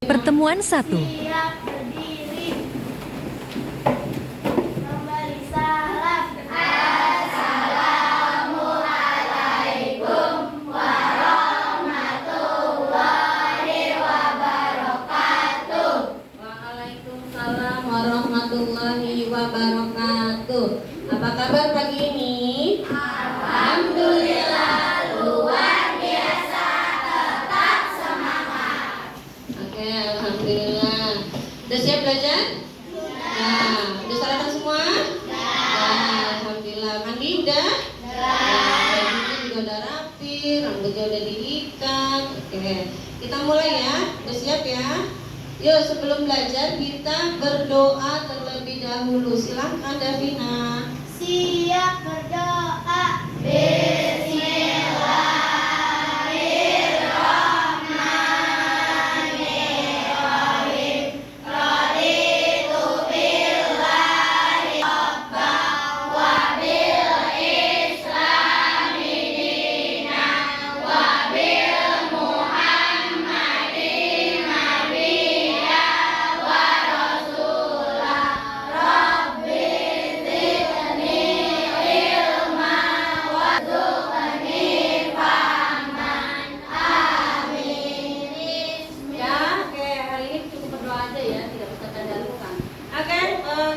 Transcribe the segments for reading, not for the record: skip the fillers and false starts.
Pertemuan 1. Siap berdiri. Kembali salam. Assalamualaikum warahmatullahi wabarakatuh. Waalaikumsalam warahmatullahi wabarakatuh. Apa kabar pagi ini? Alhamdulillah luar biasa, tetap semangat. Oke, alhamdulillah. Udah siap belajar? Ya. Udah sarapan semua? Ya. Alhamdulillah. Mandi udah? Bajunya juga udah rapi, rambutnya udah diikat. Oke, kita mulai ya. Udah siap ya? Yuk, sebelum belajar kita berdoa terlebih dahulu. Silahkan Davina. Siap berdoa. Bismillahirrahmanirrahim. Raditu billahi rabban wa bil islami dinan wa bil muhammadin nabiyyan wa rasulah. Rabbi zidni ilma warzuqni fahman. Amin. Ya, oke, hari ini cukup berdoa aja ya, tidak usah tadarukan. Oke,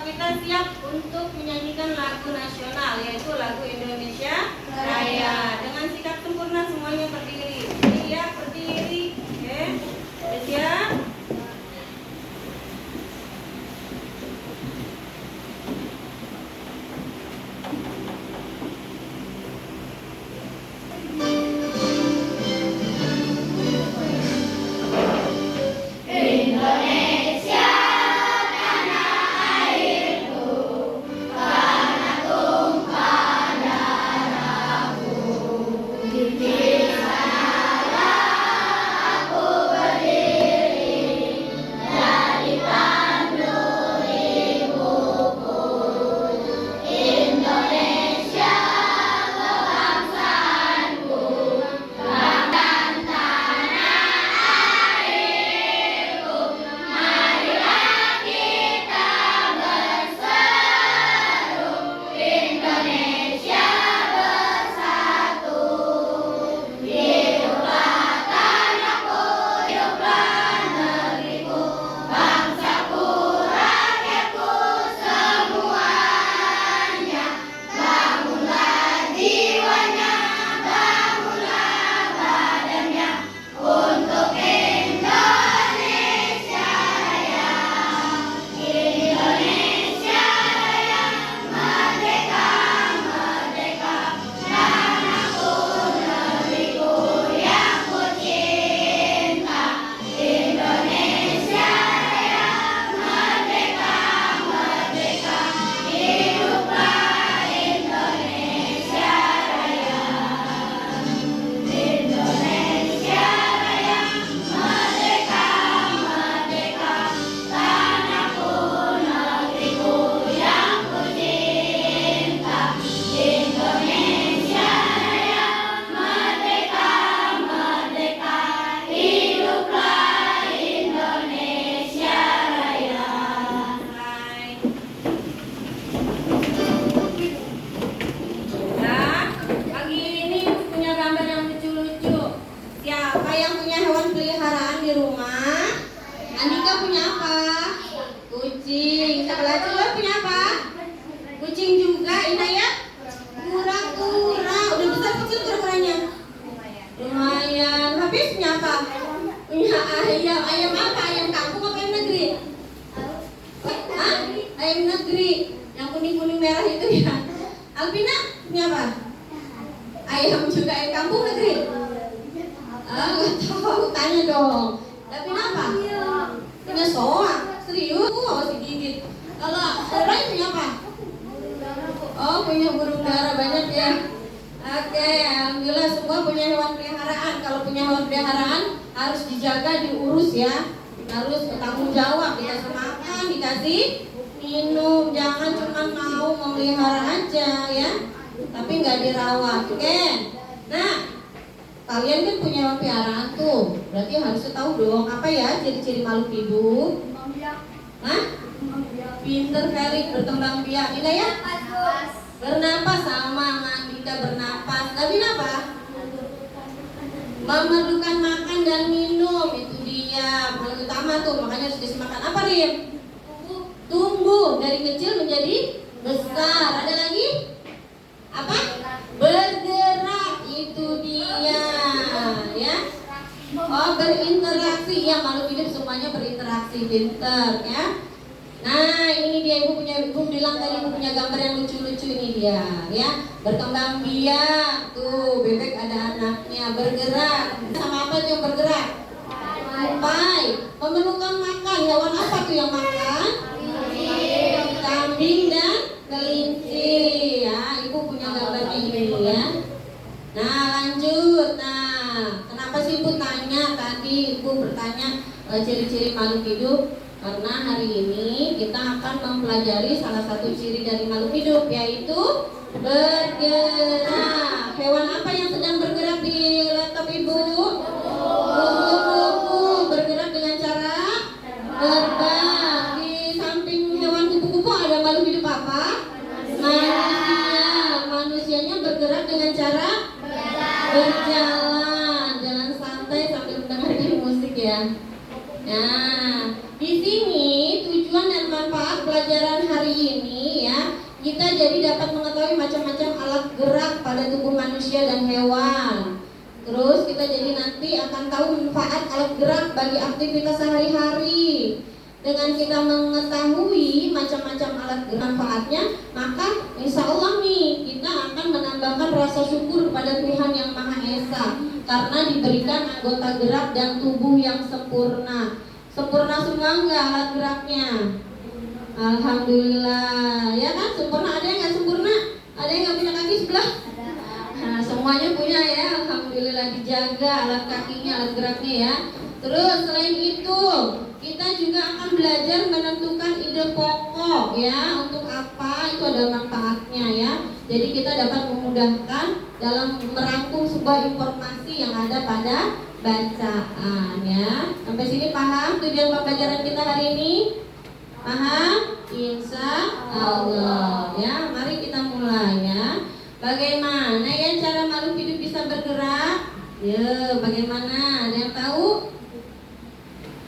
kita siap untuk menyanyikan lagu nasional, yaitu lagu Indonesia Raya. Dengan sikap sempurna semuanya berdiri. Siap berdiri, oke? Udah siap? Indonesia tanah airku, karena tumpah darahku. Di sanalah aku berdiri, dari pandu ibuku. Indonesia kebangsaanku, banggaan tanah airku. Marilah kita berseru, Indonesia bersatu. Hiduplah tanahku, hiduplah negeriku, bangsaku, rakyatku semuanya. Bangunlah jiwanya, bangunlah badannya, untuk Indonesia Raya. Indonesia Raya, merdeka, merdeka, tanahku, negeriku yang ku cinta. Indonesia Raya, merdeka, merdeka, hiduplah Indonesia Raya. Indonesia Raya, merdeka, merdeka, tanahku, negeriku yang ku cinta. Indonesia Raya, merdeka, merdeka, hiduplah Indonesia Raya. Nah, pagi ini punya gambar yang lucu-lucu. Siapa yang punya hewan peliharaan di rumah? Andika punya apa? Kucing. Siapa lagi punya apa? Kucing juga. Inayat? Kura-kura. Udah besar kecil kura-kuranya? Lumayan. Hafiz punya apa? Punya ayam. Ayam apa? Ayam kampung apa ayam negeri? Hah? Ayam negeri. Yang kuning-kuning merah itu ya. Alvina punya apa? Ayam juga, ayam kampung negeri? Nggak tahu, tanya dong. Davina apa? Punya soa. Serius? Masih gigit. Kalau Rai punya apa? Oh, punya burung dara banyak ya. Oke, alhamdulillah semua punya hewan peliharaan. Kalau punya hewan peliharaan harus dijaga, diurus ya. Harus bertanggung jawab, dikasih makan, dikasih minum. Jangan cuma mau memelihara aja ya, tapi nggak dirawat. Oke. Nah, kalian kan punya hewan peliharaan tuh, berarti harus tahu dong apa ya ciri-ciri makhluk hidup. Hah? Pinter kali, berkembang biak. Ini ya? Bernapas, sama Andika bernapas. Tapi apa? Memerlukan makan dan minum, itu dia paling utama tuh, makanya harus dikasih makan. Apa Rim? Tumbuh dari kecil menjadi besar. Ada lagi? Apa? Bergerak, itu dia ya. Oh, berinteraksi ya, makhluk hidup semuanya berinteraksi, pinter ya. Nah, ini dia, ibu bilang tadi ibu punya gambar yang lucu-lucu, ini dia ya. Berkembang biak, tuh bebek ada anaknya, bergerak. Sama apa tuh yang bergerak? Tupai. Memerlukan makan, hewan apa tuh yang makan? Kambing dan kelinci ya. Ibu punya gambarnya ini ya. Nah, lanjut. Nah, kenapa sih ibu tanya tadi? Ibu bertanya ciri-ciri makhluk hidup. Karena hari ini kita akan mempelajari salah satu ciri dari makhluk hidup, yaitu bergerak. Hewan apa yang sedang bergerak di laptop ibu? Kupu-kupu. Bergerak dengan cara terbang. Di samping hewan kupu-kupu ada makhluk hidup apa? Manusia. Manusianya bergerak dengan cara berjalan. Jalan santai sambil mendengarkan musik ya. Nah, di sini tujuan dan manfaat pelajaran hari ini ya, kita jadi dapat mengetahui macam-macam alat gerak pada tubuh manusia dan hewan. Terus kita jadi nanti akan tahu manfaat alat gerak bagi aktivitas sehari-hari. Dengan kita mengetahui macam-macam alat gerak manfaatnya, maka insya Allah nih kita akan menambahkan rasa syukur pada Tuhan Yang Maha Esa karena diberikan anggota gerak dan tubuh yang sempurna. Sempurna semua enggak alat geraknya? Alhamdulillah, ya kan? Sempurna. Ada yang nggak sempurna? Ada yang nggak punya kaki sebelah? Nah, semuanya punya ya. Alhamdulillah, dijaga alat kakinya, alat geraknya ya. Terus selain itu, kita juga akan belajar menentukan ide pokok ya. Untuk apa? Itu ada manfaatnya ya. Jadi kita dapat memudahkan dalam merangkum sebuah informasi yang ada pada bacaan ya. Sampai sini paham tujuan pembelajaran kita hari ini? Paham? Insya Allah ya. Mari kita mulai ya. Bagaimana ya cara makhluk hidup bisa bergerak? Ya, bagaimana? Ada yang tahu?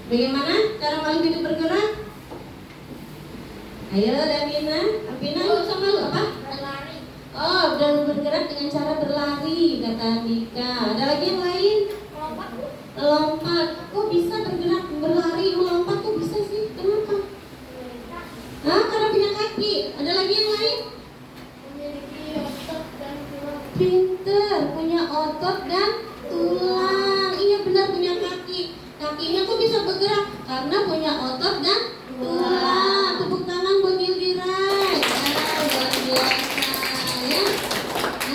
Bagaimana cara makhluk hidup bergerak? Ayo Davina, Davina nggak usah malu apa? Berlari. Oh, dan bergerak dengan cara berlari, kata Andika. Ada lagi yang lain? Lompat. Kok bisa bergerak, berlari, melompat kok bisa sih? Kenapa? Nah, karena punya kaki. Ada lagi yang lain? Memiliki otot dan tulang. Pinter, punya otot dan tulang. Iya benar, punya kaki. Kakinya kok bisa bergerak? Karena punya otot dan tulang. Tepuk tangan buat Yildiray. Luar biasa ya.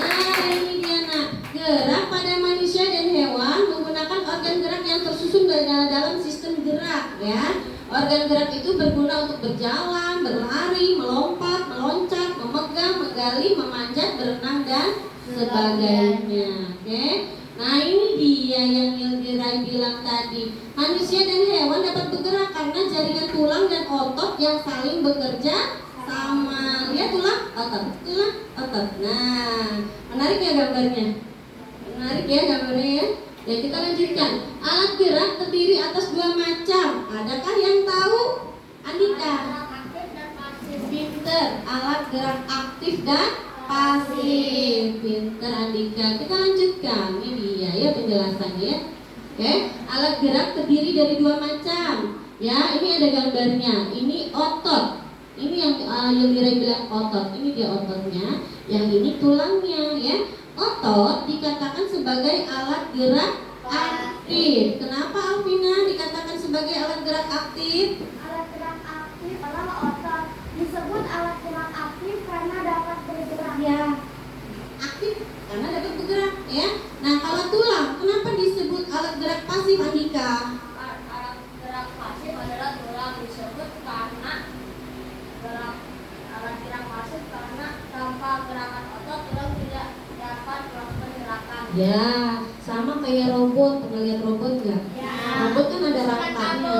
Nah, ini dia nak. Gerak pada manusia dan hewan menggunakan organ gerak yang tersusun dalam sistem gerak ya. Organ gerak itu berguna untuk berjalan, berlari, melompat, meloncat, memegang, menggali, memanjat, berenang dan sebagainya. Oke. Nah, ini dia yang Yildiray bilang tadi. Manusia dan hewan dapat bergerak karena jaringan tulang dan otot yang saling bekerja sama. Lihat tulang, otot. Nah, menarik ya gambarnya? Menarik ya gambarnya ya? Ya, kita lanjutkan. Alat gerak terdiri atas dua macam. Adakah yang tahu? Andika. Aktif dan pasif. Pinter. Alat gerak aktif dan pasif. Pinter Andika. Kita lanjutkan. Ini dia ya penjelasannya ya. Oke. Alat gerak terdiri dari dua macam. Ya, ini ada gambarnya. Ini otot. Ini yang Yildiray bilang otot. Ini dia ototnya. Yang ini tulangnya ya. Otot dikatakan sebagai alat gerak aktif. Kenapa Alvina dikatakan sebagai alat gerak aktif? Alat gerak aktif adalah otot. Disebut alat gerak aktif karena dapat bergerak. Ya, aktif karena dapat bergerak ya. Nah, kalau tulang, kenapa disebut alat gerak pasif Andika? Alat gerak pasif adalah tulang disebut karena alat gerak pasif karena tanpa gerakan otot tulang tidak dapat melakukan gerakan. Ya, sama kayak robot. Pernah lihat robot nggak? Ya. Robot kan ada rangkanya.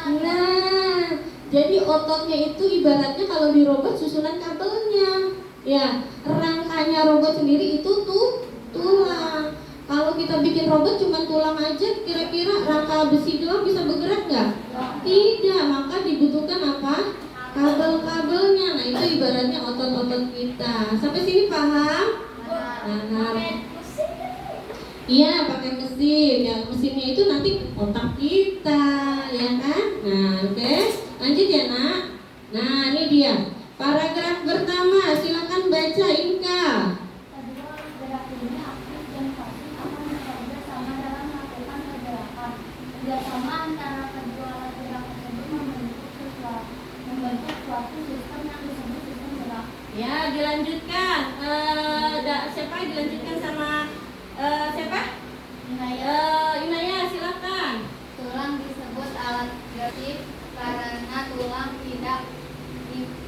Nah, jadi ototnya itu ibaratnya kalau di robot susunan kabelnya. Ya, rangkanya robot sendiri itu tuh tulang. Kalau kita bikin robot cuma tulang aja, kira-kira rangka besi doang bisa bergerak nggak? Tidak, maka dibutuhkan apa? Kabel-kabelnya. Nah, itu ibaratnya otot-otot kita. Sampai sini paham? Nah, iya, pakai mesin. Ya, mesinnya itu nanti otak kita, ya kan? Nah, oke. Lanjut ya, Nak. Nah, ini dia. Paragraf pertama, silakan baca Inka. Kedua, gerak ini aktif dan pasif akan bekerja sama dalam melakukan pergerakan. Kerjasama antara kedua alat gerak tersebut membentuk suatu sistem yang disebut sistem gerak. Ya, dilanjutkan. Siapa yang dilanjutkan sama siapa? Inaya, silakan. Tulang disebut alat gerak karena tulang tidak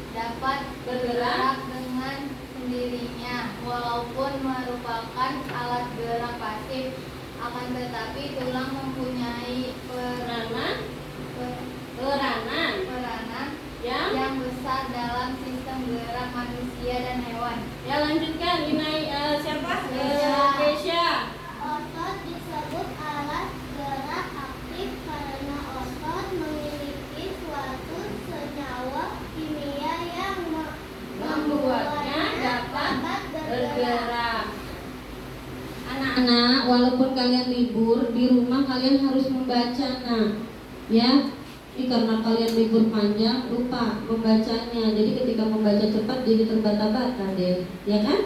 dapat bergerak dengan sendirinya, walaupun merupakan alat gerak pasif. Akan tetapi tulang mempunyai peranan yang besar dalam sistem gerak manusia dan hewan. Ya, lanjutkan. Siapa? Keisha. Otot disebut alat gerak aktif karena otot memiliki suatu senyawa kimia yang Membuatnya dapat bergerak. Anak-anak, walaupun kalian libur di rumah, kalian harus membaca, nah, ya. Ini karena kalian libur panjang, lupa membacanya. Jadi ketika membaca cepat jadi terbata-bata deh, ya kan?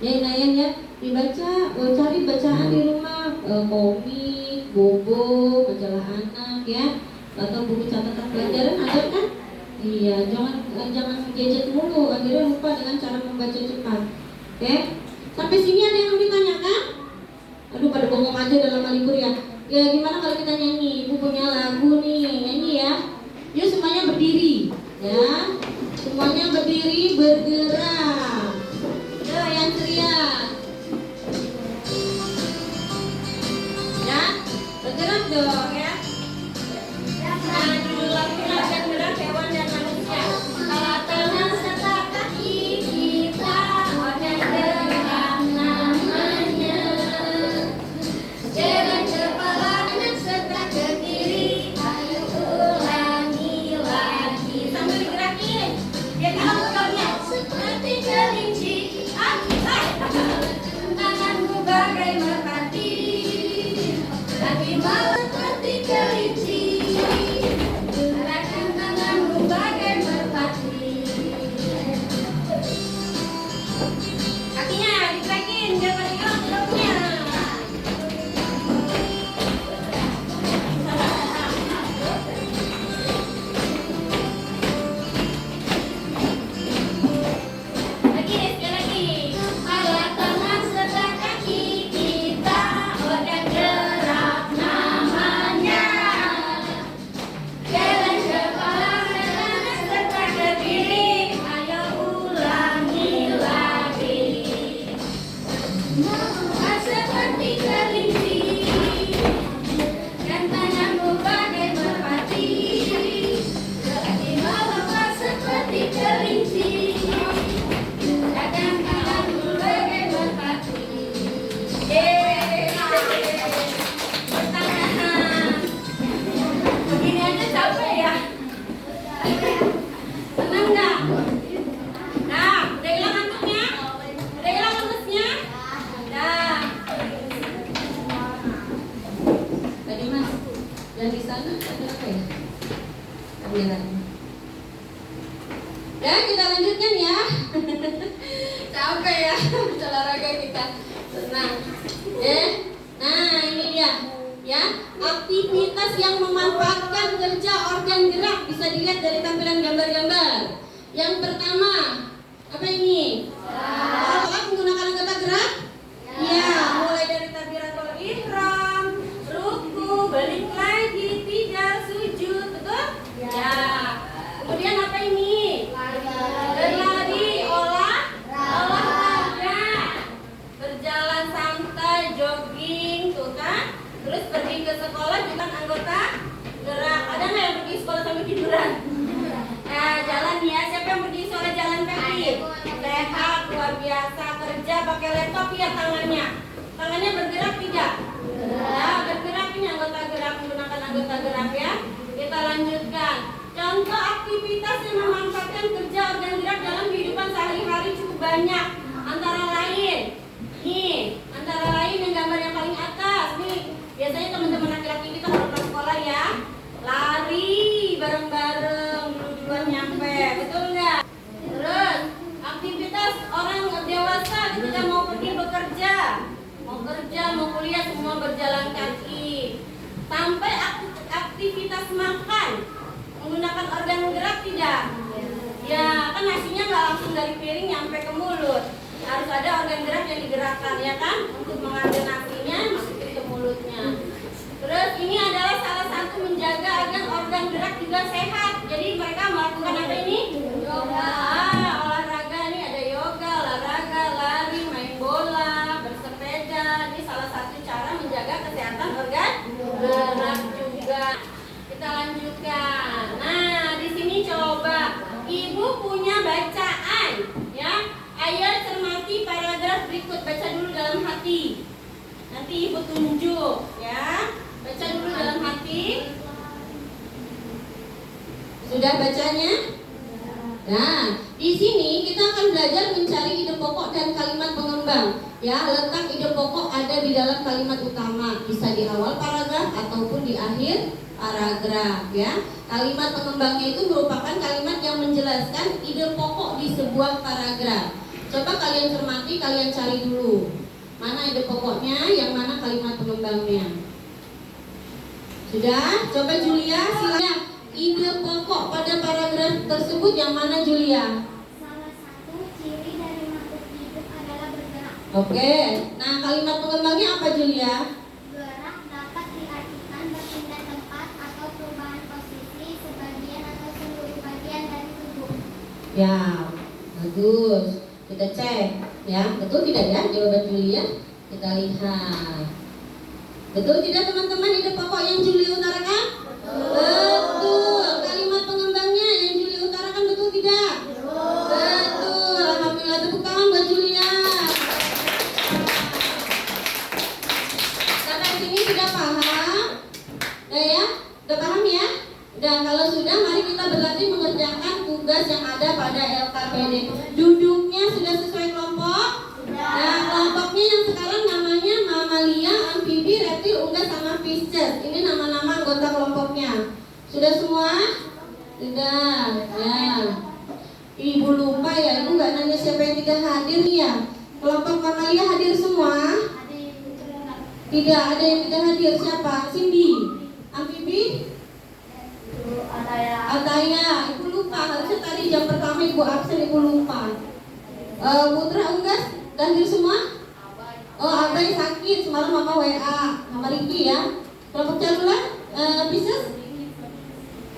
Ya, Inaya ya, dibaca, cari bacaan di rumah, komik, bobo, majalah anak, ya, atau buku catatan pelajaran ada kan? Iya, jangan gadget mulu, akhirnya lupa dengan cara membaca cepat. Oke? Sampai sini ada yang ditanyakan? Aduh, pada bengong aja dalam libur ya. Ya, gimana kalau kita nyanyi? Ibu punya lagu nih, nyanyi ya. Yuk semuanya berdiri, ya. Semuanya berdiri, bergerak. Ya, yang ceria. Ya, bergerak dong ya. Nah, judul lagunya akan gerak hewan dan manusia. Kalau tangan serta kaki kita akan gerak namanya. Jalan kepala dan serta ke kiri, ayo ulangi lagi. Sambil digerakin, biar dilakukannya seperti kelinci. Tanganmu bagai merpati, kaki malah seperti kelinci. Gerakan tanganmu bagai merpati. Kakinya digerakin biar pada hilang jeruknya. Lagi deh, sekali lagi. Alat tangan serta kaki kita organ gerak namanya. Jalan kepala kanan serta ke kiri, ayo ulangi lagi. Muka seperti kelinci dan tanganmu bagai merpati, kaki melompat seperti kelinci, gerakan tanganmu bagai merpati. Bertahan. Begini aja capek ya. Senang nggak? Nah, udah hilang ngantuknya? Udah hilang lemesnya? Nah, tadi mas, yang di sana ada apa ya? Kameranya. Ya, kita lanjutkan ya. Capek ya, olahraga kita. Senang. Nah ini dia. Ya, aktivitas yang memanfaatkan kerja organ gerak bisa dilihat dari tampilan gambar-gambar. Yang pertama, apa ini? Apakah menggunakan anggota gerak? Ya, mulai dari takbiratul ihram, ruku, balik lagi, tidak sujud, betul? Ya. Kemudian apa ini? Berlari, olahraga, berjalan santai, jogging, tuh kan? tiduran? Nah, jalan ya. Siapa yang berdiri soal jalan kaki? Sehat, luar biasa. Kerja pakai laptop ya tangannya. Tangannya bergerak tidak? Ya, bergerak ini anggota gerak, menggunakan anggota gerak ya. Kita lanjutkan. Contoh aktivitas yang memanfaatkan kerja organ gerak dalam kehidupan sehari-hari cukup banyak. Antara lain yang gambar yang paling atas nih. Biasanya teman-teman laki-laki kita kalau pulang sekolah ya, lari bareng-bareng, dulu-duluan nyampe, betul nggak? Terus aktivitas orang dewasa ketika mau pergi bekerja, mau kerja, mau kuliah, semua berjalan kaki. Sampai aktivitas makan menggunakan organ gerak tidak? Ya kan nasinya nggak langsung dari piring nyampe ke mulut. Harus ada organ gerak yang digerakkan ya kan, untuk mengambil nasinya masukin ke mulutnya. Terus ini adalah salah satu menjaga agar organ gerak juga sehat. Jadi mereka melakukan apa ini? Yoga, olahraga. Ini ada yoga, olahraga, lari, main bola, bersepeda. Ini salah satu cara menjaga kesehatan organ gerak juga. Kita lanjutkan. Nah, di sini coba ibu punya bacaan ya. Ayo cermati paragraf berikut, baca dulu dalam hati. Nanti ibu tunjuk ya. Baca dulu dalam hati. Sudah bacanya? Nah, di sini kita akan belajar mencari ide pokok dan kalimat pengembang. Ya, letak ide pokok ada di dalam kalimat utama, bisa di awal paragraf ataupun di akhir paragraf ya. Kalimat pengembangnya itu merupakan kalimat yang menjelaskan ide pokok di sebuah paragraf. Coba kalian cermati, kalian cari dulu mana ide pokoknya, yang mana kalimat pengembangnya. Sudah? Coba Julia, silakan. Ide pokok pada paragraf tersebut yang mana Julia? Salah satu ciri dari makhluk hidup adalah bergerak. Oke, nah kalimat pengembangnya apa Julia? Gerak dapat diartikan berpindah tempat atau perubahan posisi sebagian atau seluruh bagian dari tubuh. Ya, bagus. Kita cek, ya betul tidak ya jawaban Julia? Kita lihat. Betul tidak teman-teman ide pokok yang Julia utarakan? Betul. Kalimat pengembangnya yang Julia utarakan betul tidak? Betul. Alhamdulillah, tepuk tangan buat Julia. Sampai sini sudah paham? Ya, udah paham ya? Dan kalau sudah, mari kita berlatih mengerjakan tugas yang ada pada LKPD. Duduknya sudah sesuai kelompok? Nah, kelompoknya yang sekarang namanya mamalia, amfibi, reptil, unggas, sama Pisces. Ini nama-nama anggota kelompoknya. Sudah semua? Sudah. Ya. Ibu lupa ya, ibu nggak nanya siapa yang tidak hadir ya. Kelompok mamalia hadir semua? Tidak ada yang tidak hadir. Siapa? Cindy. Amfibi? Ataya, ibu lupa. Harusnya tadi jam pertama ibu absen, ibu lupa. Putra unggas hadir semua? Oh, Abai sakit semalam, mama WA sama Riki ya. Kelompok Calula, Pisces?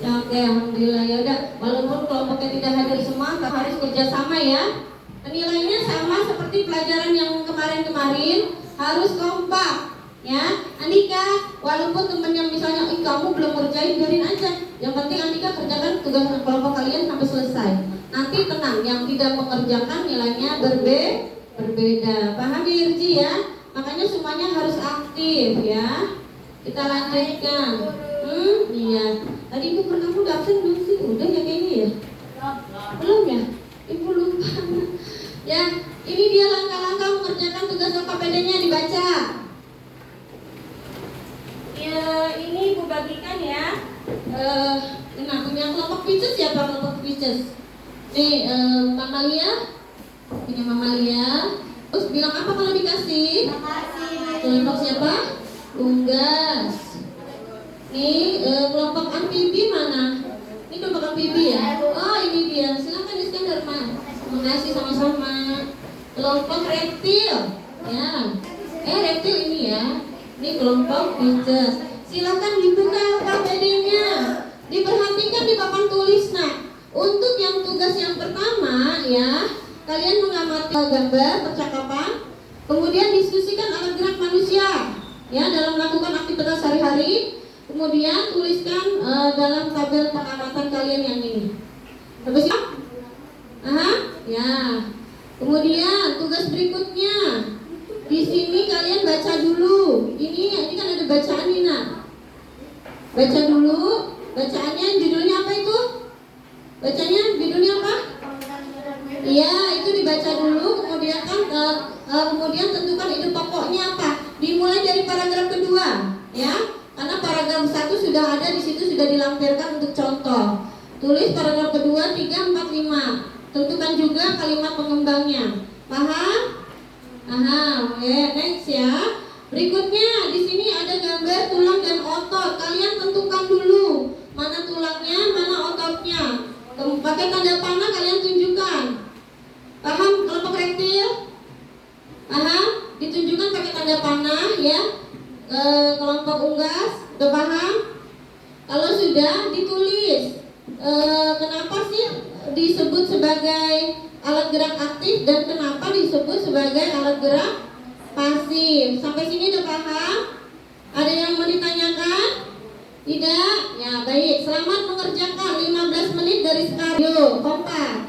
Ya, oke, alhamdulillah ya udah. Walaupun kelompoknya tidak hadir semua, harus kerja sama ya. Penilaiannya sama seperti pelajaran yang kemarin-kemarin, harus kompak. Ya, Andika, walaupun temennya misalnya, kamu belum kerjain, biarin aja. Yang penting Andika kerjakan tugas kelompok kalian sampai selesai. Nanti tenang, yang tidak mengerjakan nilainya berbeda. Paham ya Irji ya? Makanya semuanya harus aktif ya. Kita lanjutkan. Iya. Tadi ibu pernah udah absen belum sih? Udah ya kayaknya ya? Belum ya? Ibu lupa. Ya, ini dia langkah-langkah mengerjakan tugas LKPD-nya, dibaca. Ya, ini ibu bagikan ya. Nah, punya kelompok Pisces siapa kelompok Pisces? Nih, mamalia. Ini mamalia. Terus bilang apa kalau dikasih? Makasih. Kelompok siapa? Unggas. Nih, kelompok amfibi mana? Ini kelompok amfibi ya? Oh, ini dia. Silakan Iskandar, Ma. Terima kasih sama-sama. Kelompok reptil. Ya. Reptil ini ya. Ini kelompok Pisces. Silakan dibuka LKPD-nya. Diperhatikan di papan tulis. Nah, untuk yang tugas yang pertama ya, kalian mengamati gambar percakapan, kemudian diskusikan alat gerak manusia ya dalam melakukan aktivitas sehari-hari. Kemudian tuliskan dalam tabel pengamatan kalian yang ini. Habis ya? Aha, ya. Kemudian tugas berikutnya. Di sini kalian baca dulu. Ini kan ada bacaan nih, nak. Baca dulu. Bacaannya judulnya apa itu? Bacanya judulnya apa? Iya, itu dibaca dulu. Kemudian kan kemudian tentukan ide pokoknya apa. Dimulai dari paragraf kedua, ya. Karena paragraf 1 sudah ada di situ, sudah dilampirkan untuk contoh. Tulis paragraf kedua 3, 4, 5. Tentukan juga kalimat pengembangnya. Paham? Aha, oke, next ya. Berikutnya di sini ada gambar tulang dan otot. Kalian tentukan dulu mana tulangnya, mana ototnya. Pakai tanda panah kalian tunjukkan. Paham kelompok reptil? Aha, ditunjukkan pakai tanda panah ya. Kelompok unggas, udah paham? Kalau sudah ditulis. Kenapa sih disebut sebagai alat gerak aktif dan kenapa disebut sebagai alat gerak pasif? Sampai sini udah paham? Ada yang mau ditanyakan? Tidak? Ya baik, selamat mengerjakan 15 menit dari sekarang. Yuk, kompak.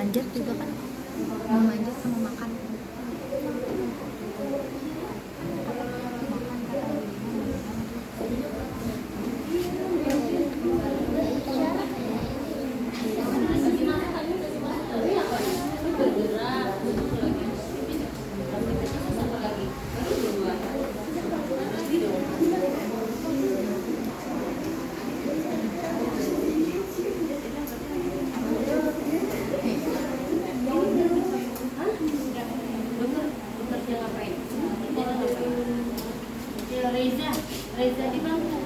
manjat juga kan, mau manjat sama makan. Reza di bangku.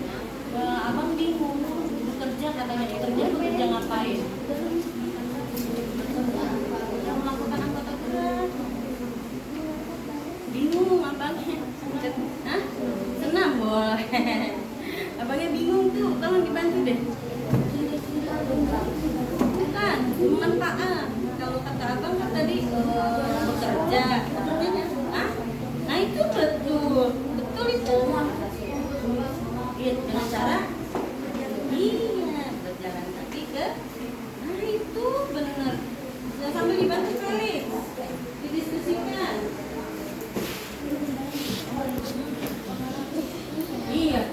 Abang bingung, bekerja katanya bekerja ngapain? Yang melakukan anggota gerak. Bingung abangnya. Hah? Senam boleh. Abangnya bingung tuh, tolong dibantu deh. Bukan, manfaat. Kalau kata abang kan tadi bekerja. Hah? Nah itu betul itu. Iya, dengan cara berjalan kaki ke, nah itu benar. Sambil dibantu kali, didiskusikan. Iya.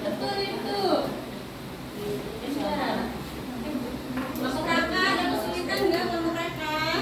Betul itu. Masuk kakak, ada kesulitan nggak masuk kakak?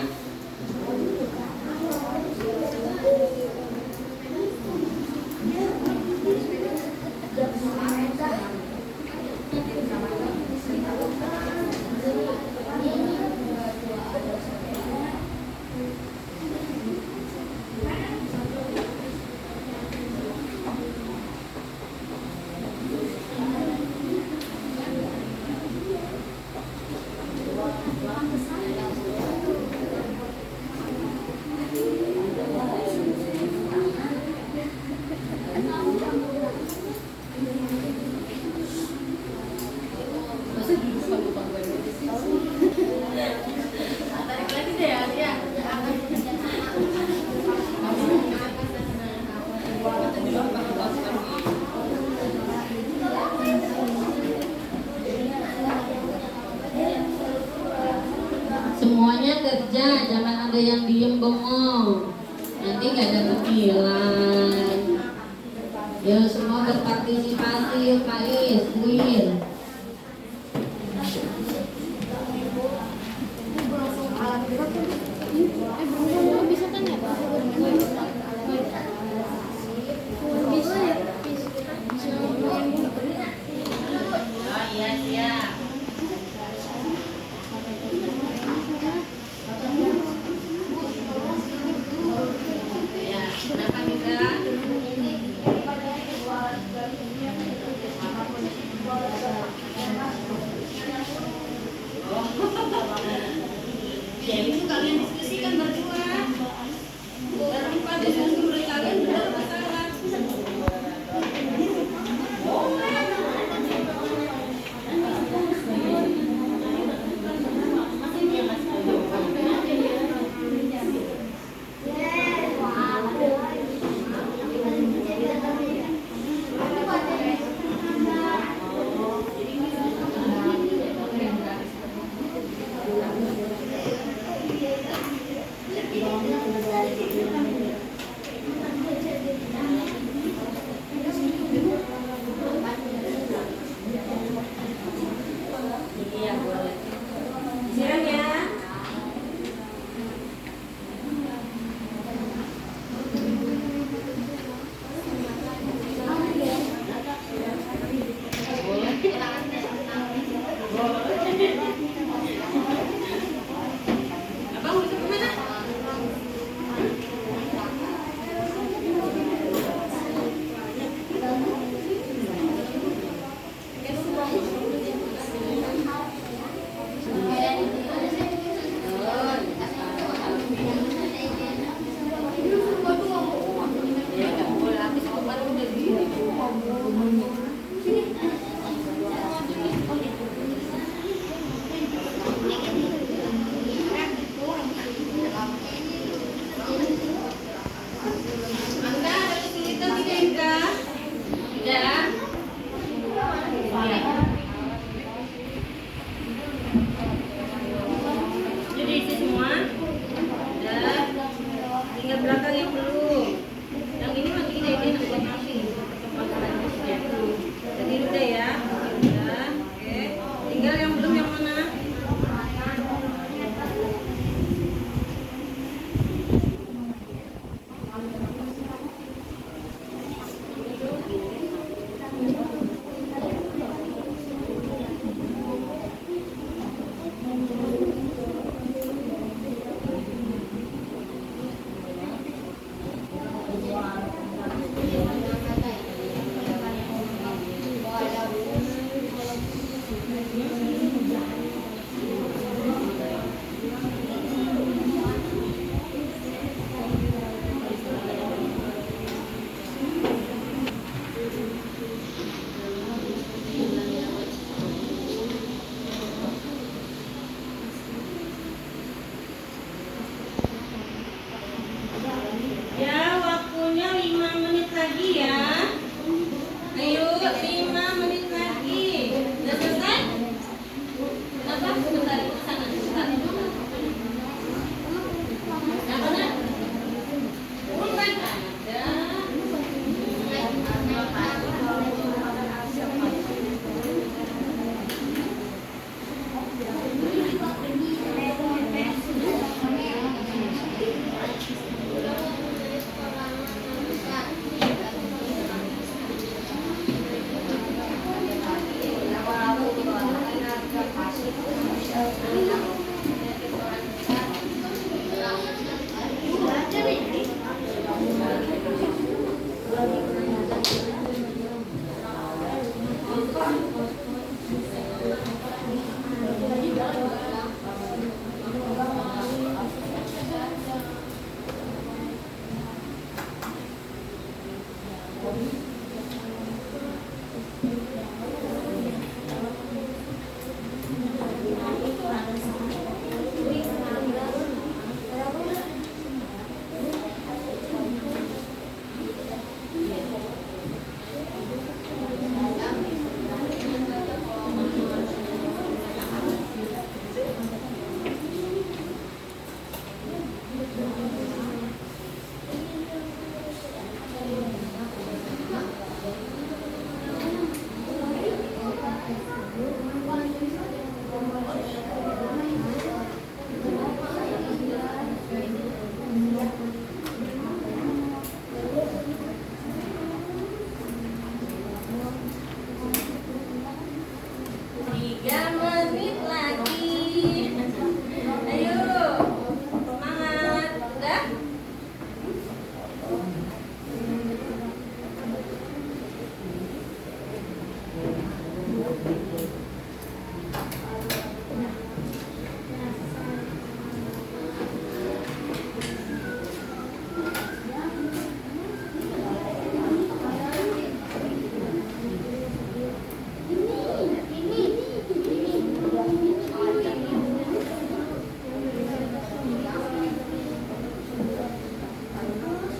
Tarik lagi deh ya. Semuanya kerja, jangan ada yang diem bengong. Nanti gak ada nilai. Yuk semua berpartisipasi, yuk Pak Is, Win. Bisa tanya Pak? Iya siap. Ya, kenapa juga?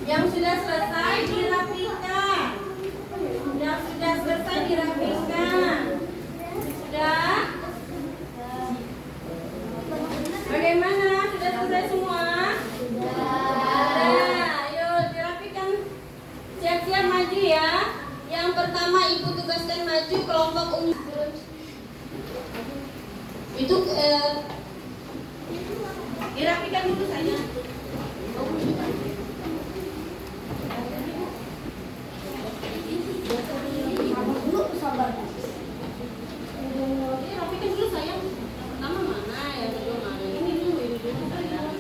Yang sudah selesai dirapikan. Yang sudah selesai dirapikan. Sudah? Bagaimana? Sudah selesai semua? Sudah. Ayo dirapikan. Siap-siap maju ya. Yang pertama Ibu tugaskan maju kelompok umum. Itu dirapikan dulu saja. Rapikan dulu sayang. Pertama mana ya? Kedua mana? Ini dulu sayang.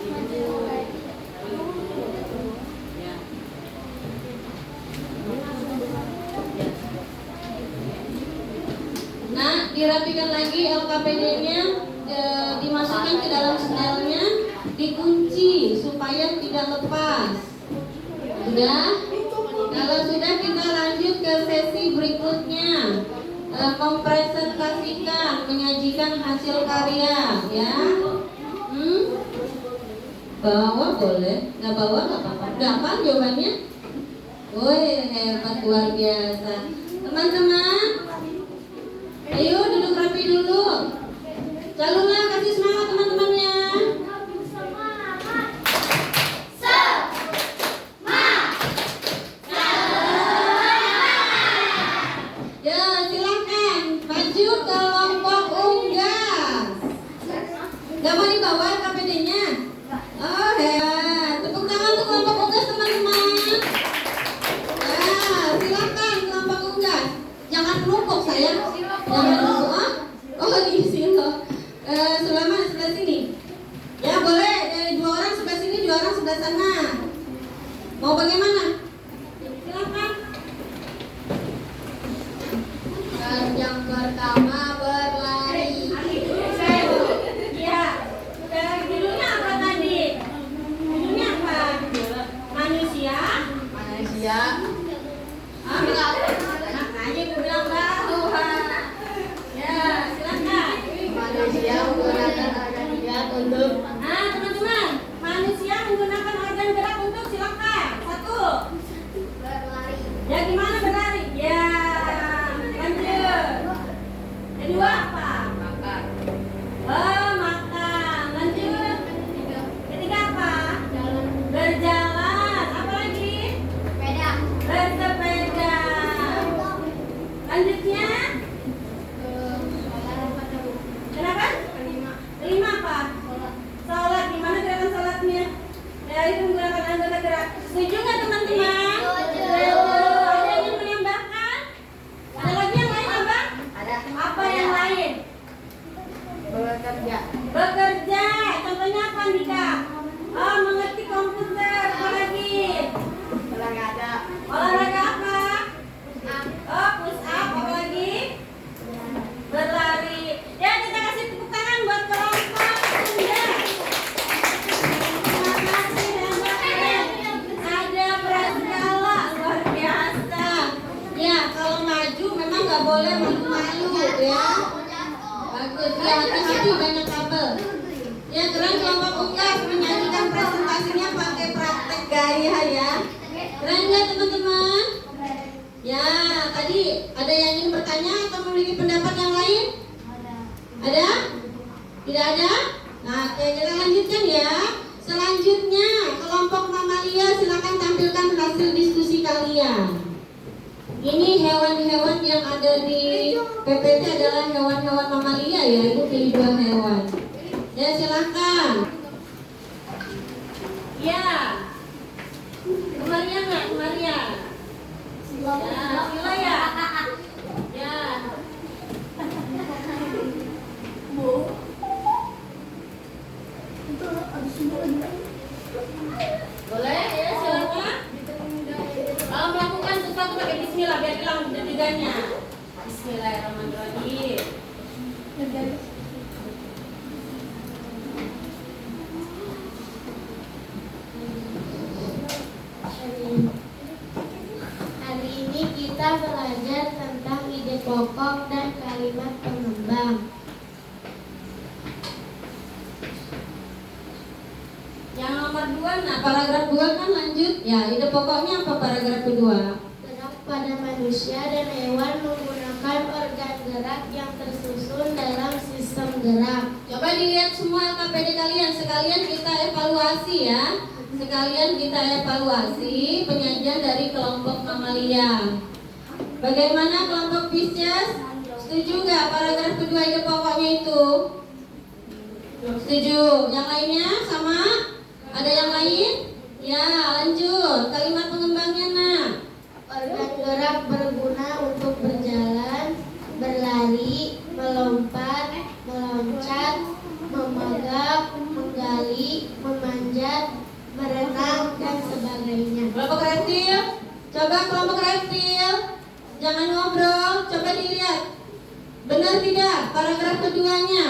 Ya. Nah, dirapikan lagi LKPD-nya, dimasukkan ke dalam setelnya, dikunci supaya tidak lepas. Sudah? Kalau sudah kita lanjut ke sesi berikutnya. Mempresentasikan, menyajikan hasil karya, ya. Bawa boleh, nggak bawa nggak apa-apa. Gampang jawabannya. Woi, hebat luar biasa. Teman-teman, ayo duduk rapi dulu. Calonlah kasih semangat teman-temannya. Gak mau dibawa KPD-nya? Oh hebat. Tepuk tangan untuk kelompok unggas teman-teman. Nah, silakan kelompok unggas. Jangan menumpuk sayang. Jangan menumpuk. Oh diisi loh. Sebelah sini. Ya boleh. Dari 2 orang sebelah sini, 2 orang sebelah sana. Mau bagaimana? Silakan. Yang pertama berlari. Judulnya apa tadi? Judulnya apa? Manusia. Makanya gue bilang bahwa. Ya, silakan. Manusia menggunakan organ gerak untuk. Nah, teman-teman, manusia menggunakan organ gerak untuk silakan. 1. Berlari. Ya, gimana berlari? Ya, lanjut. Kedua apa? Makan. Oh, makan. Lanjut. Ketiga apa? Berjalan. Apa lagi? Sepeda. Bersepeda. Lanjutnya? Kenapa? Kelima apa? Sholat. Gimana gerakan sholatnya? Ya, itu menggunakan anggota gerak. Setuju nggak teman-teman? Setuju. Ada yang menambahkan? Ada lagi yang lain apa? Ada. Apa yang lain? Bekerja. Contohnya apa Andika? Oh, mengerti komputer. Apa lagi? Olahraga apa? Oh, push up. Apa lagi? malu ya. Bagus, ya hati-hati banyak kabel. Ya keren kelompok unggas menyajikan presentasinya pakai praktek gaya ya. Keren nggak teman-teman? Ya, tadi ada yang ingin bertanya atau memiliki pendapat yang lain? Ada? Tidak ada? Nah, oke, kita lanjutkan ya. Selanjutnya, kelompok mamalia silakan tampilkan hasil diskusi kalian. Ini hewan-hewan yang ada di PPT adalah hewan-hewan mamalia ya, itu pilih 2 hewan. Ya, silakan. Ya. Kemaria nggak? Kemaria. Ya, Sila ya. Ya. Boleh ya, silakan. Kalau melakukan sesuatu pakai bismillah biar hilang deg-degannya. Bismillahirrahmanirrahim. Hari ini kita belajar tentang ide pokok dan kalimat pengembang. Yang nomor 2, nah paragraf 2 kan lanjut. Ya, ide pokoknya apa paragraf kedua? Gerak pada manusia dan hewan menggunakan organ gerak yang tersusun dalam sistem gerak. Coba dilihat semua KPD kalian, sekalian kita evaluasi ya. Sekalian kita evaluasi penyajian dari kelompok mamalia. Bagaimana kelompok Pisces? Setuju nggak paragraf kedua ide pokoknya itu? Setuju. Yang lainnya sama? Ada yang lain? Ya, lanjut. Kalimat pengembangnya nah. Organ gerak berguna untuk berjalan, berlari, melompat, meloncat, memegap, menggali, memanjat, berenang, dan sebagainya. Kelompok reptil. Coba kelompok reptil. Jangan ngobrol. Coba dilihat. Benar tidak paragraf keduanya?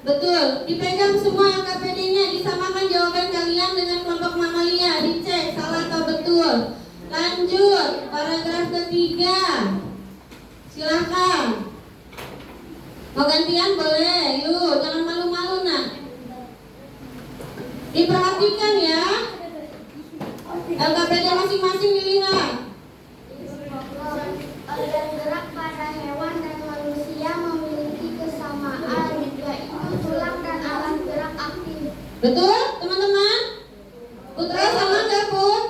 Betul. Dipegang semua KPD-nya, disamakan jawaban kalian dengan kelompok mamalia. Dicek salah atau betul. Lanjut, paragraf ketiga. Silahkan. Mau gantian boleh. Yuk, jangan malu-malu nak. Diperhatikan ya. LKPD masing-masing dilihat. Organ gerak pada hewan dan manusia memiliki kesamaan, yaitu tulang dan alat gerak aktif. Betul, teman-teman? Putra sama nggak, Put?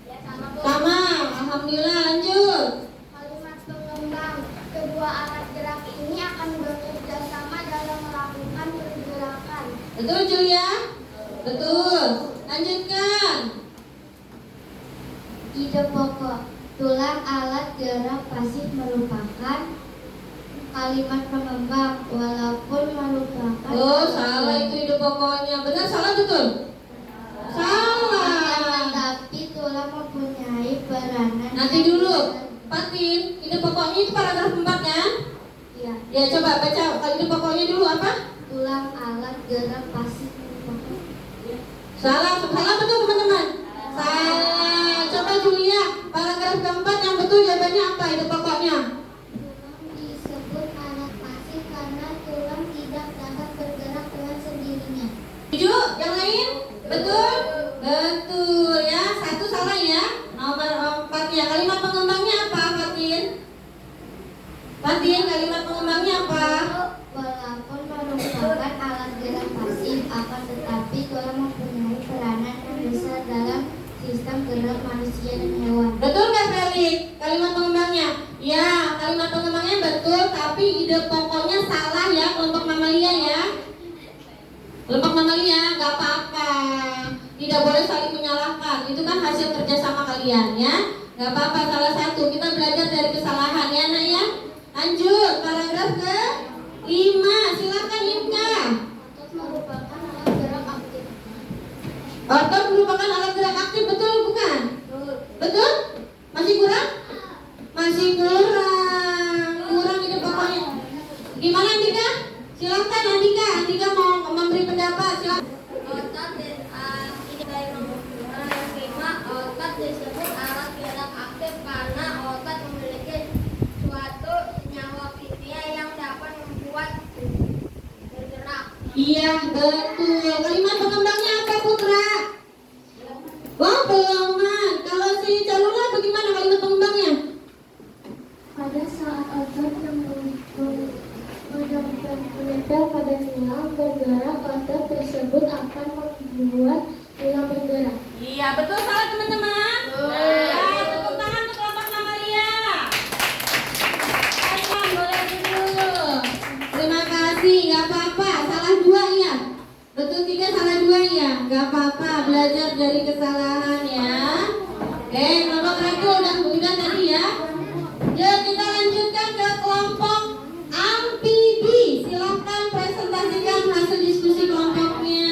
Ya, sama, Bu. Sama. Alhamdulillah, lanjut. Kalimat pengembang, kedua alat gerak ini akan bekerja sama dalam melakukan pergerakan. Betul, Julia? Betul. Lanjutkan. Ide pokok, tulang alat gerak pasif merupakan kalimat pengembang, walaupun merupakan. Oh, salah itu ide pokoknya. Benar, salah, betul? Salah. Tetapi tulang mempunyai peranan. Nanti dulu. Patin, ide pokoknya itu paragraf 4 kan? Ya, Ya, coba baca ide pokoknya dulu apa? tulang alat gerak pasif merupakan. Salah, salah betul teman-teman. Salah. Coba Julia, paragraf keempat yang betul jawabannya apa ide pokoknya? Tulang disebut alat pasif karena tulang tidak dapat bergerak dengan sendirinya. Setuju? Yang lain? Betul? Betul ya. Satu salah ya. Nomor 4 ya. Kalimat pengembangnya apa, Fatin? Fatin, kalimat pengembangnya apa? Walaupun merupakan alat gerak pasif, akan tetapi tulang mempunyai peranan yang besar dalam sistem gerak manusia dan hewan. Betul nggak Felix? Kalimat pengembangnya? Ya, kalimat pengembangnya betul, tapi ide pokoknya salah ya kelompok mamalia ya. Kelompok mamalia nggak apa-apa. Tidak boleh saling menyalahkan. Itu kan hasil kerjasama kalian ya. Nggak apa-apa salah satu. Kita belajar dari kesalahan ya nak ya. Lanjut paragraf ke 5. Silakan Inka. Otot merupakan alat gerak aktif. Otot merupakan alat gerak aktif, betul bukan? Betul? Masih kurang? Masih kurang. Kurang ide pokoknya. Gimana Andika? Silakan Andika. Andika mau memberi pendapat. Silakan. Otot otot disebut alat gerak aktif karena otot memiliki suatu senyawa Iya, betul. Kalimat pengembangnya apa, Putra? Oh, pelangan. Kalau si Calula bagaimana kalimat pengembangnya? Pada saat otot yang menempel pada tulang bergerak, otot tersebut akan membuat tulang bergerak. Iya, betul salah teman-teman. Ya, tepuk tangan untuk kelompok Namalia. Ayam, boleh duduk. Terima kasih, nggak apa-apa. Salah 2 ya. Betul 3, salah 2 ya. Nggak apa-apa, belajar dari kesalahan ya. Oke, kelompok Rego udah tadi ya. Yuk kita lanjutkan ke kelompok amfibi. Silakan presentasikan hasil diskusi kelompoknya.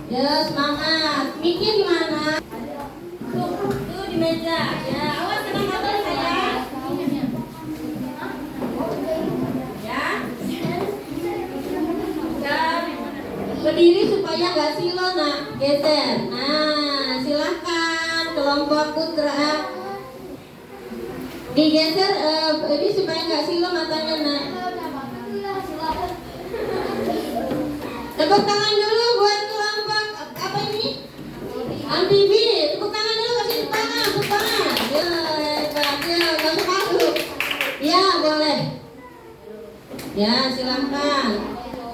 Ya, semangat. Mikir di mana? Tuh di meja. Ya, awas kena motor saya. Ya. Dan Berdiri supaya nggak silo, nak. Geser. Nah, silahkan kelompok Putra. Digeser ini supaya nggak silo matanya, nak. Tepuk tangan dulu buat kelompok apa ini? Amfibi. Tepuk tangan dulu, kasih tepuk tangan, tepuk tangan. Ya, hebat. Ya, masuk. Ya, boleh. Ya, silahkan.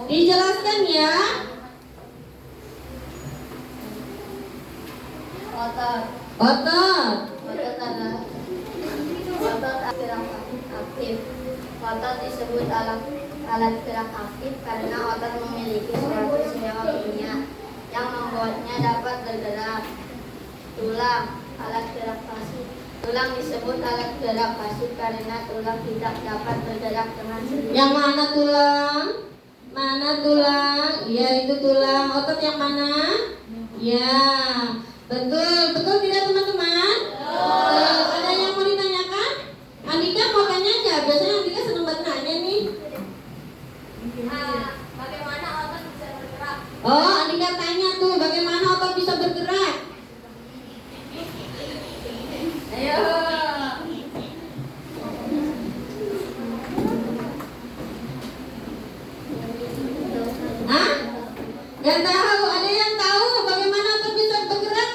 Dijelaskan ya. Otot Otot. adalah otot gerak aktif. Otot disebut alat gerak aktif karena otot memiliki suatu senyawa kimia yang membuatnya dapat bergerak. Tulang, alat gerak pasif. Tulang disebut alat gerak pasif karena tulang tidak dapat bergerak dengan sendiri. Yang mana tulang? Mana tulang? Ya, itu tulang. Otot yang mana? Ya, betul. Betul tidak teman-teman? Ada yang mau ditanyakan? Andika mau tanya nggak? Biasanya Andika seneng banget nanya nih. Bagaimana otot bisa bergerak? Oh, Andika tanya tuh, bagaimana otot bisa bergerak? ayo. Hah? Gak tahu. Ada yang tahu bagaimana otot bisa bergerak?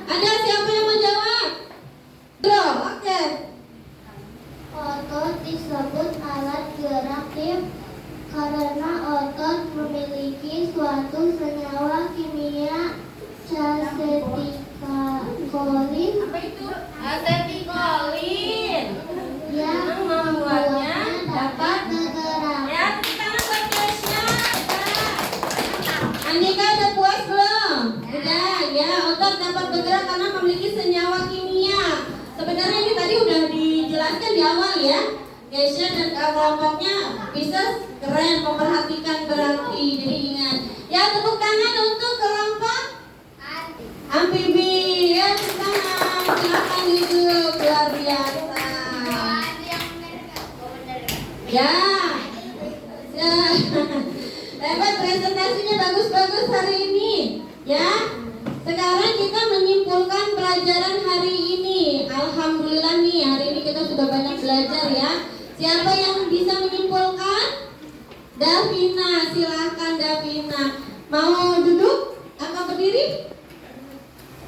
Ada siapa yang mau jawab? Belum? Oke. Otot disebut alat gerak aktif karena otot memiliki suatu senyawa kimia asetilkolin Apa itu? Asetikolin. yang membuatnya dapat bergerak. Ya, tepuk tangan buat Kesha. Andika udah puas belum? Udah ya, otot dapat bergerak karena memiliki senyawa kimia. Sebenarnya ini tadi udah dijelaskan di awal ya. Kesha dan kelompoknya bisa keren, memperhatikan berarti. Jadi ingat. Ya, tepuk tangan untuk kelompok amfibi. Ya, tepuk tangan. Silakan duduk, luar biasa. Ya. Ya. Hebat, presentasinya bagus-bagus hari ini. Ya. Sekarang kita menyimpulkan pelajaran hari ini. Alhamdulillah nih, hari ini kita sudah banyak belajar ya. Siapa yang bisa menyimpulkan? Davina, silahkan Davina. Mau duduk atau berdiri?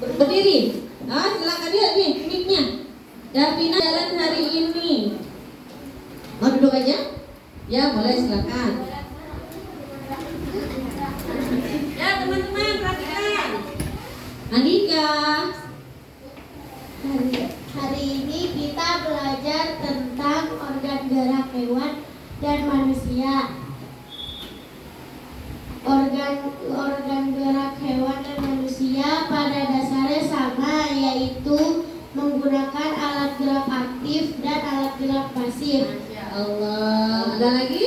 Berdiri. Ah, silakan dia nih, mic-nya. Davina jalan hari ini. Mau duduk aja? Ya, boleh, silakan. Ya, teman-teman, perhatikan. Andika. Hari ini kita belajar tentang organ gerak hewan dan manusia. Organ gerak hewan dan manusia pada dasarnya sama, yaitu menggunakan alat gerak aktif dan alat gerak pasif. Allah. Ada lagi?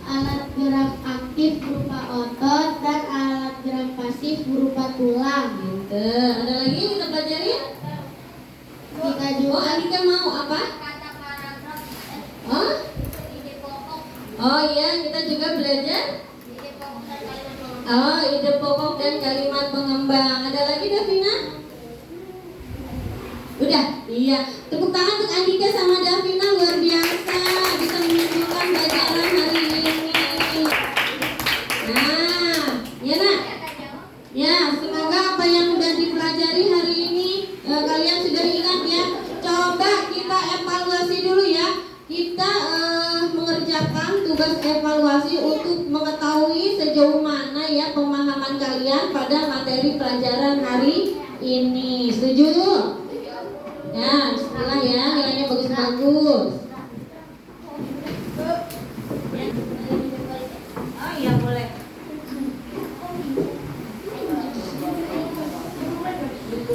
Alat gerak aktif berupa otot dan alat gerak pasif berupa tulang. Pinter. Ada lagi yang kita pelajari? Kita Oh, juga Andika mau apa? kata paragraf Oh? ide pokok, Oh iya, kita juga belajar. ide pokok dan kalimat pengembang. Oh, ide pokok dan kalimat pengembang. Ada lagi Davina? Udah? Iya. Tepuk tangan untuk Andika sama Davina, luar biasa. Bisa menunjukkan pelajaran hari ini. tugas evaluasi untuk mengetahui sejauh mana ya pemahaman kalian pada materi pelajaran hari ini. Setuju? Ya, bismillah ya, nilainya bagus-bagus. Oh iya boleh.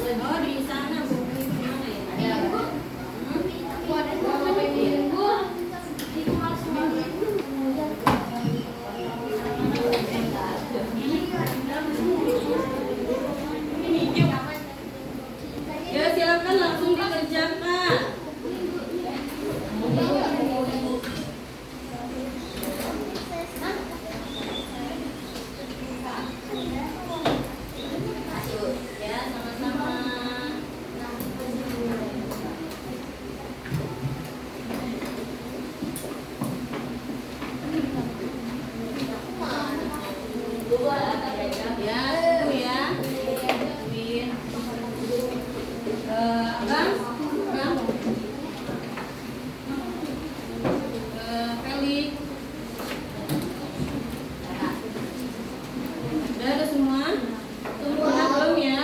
Oh di sana buku mana ya? Ya silakan langsung dikerjakan. Ya sama-sama. Ya, itu ya. Win. Abang, Felix. Udah semua? Udah belum ya?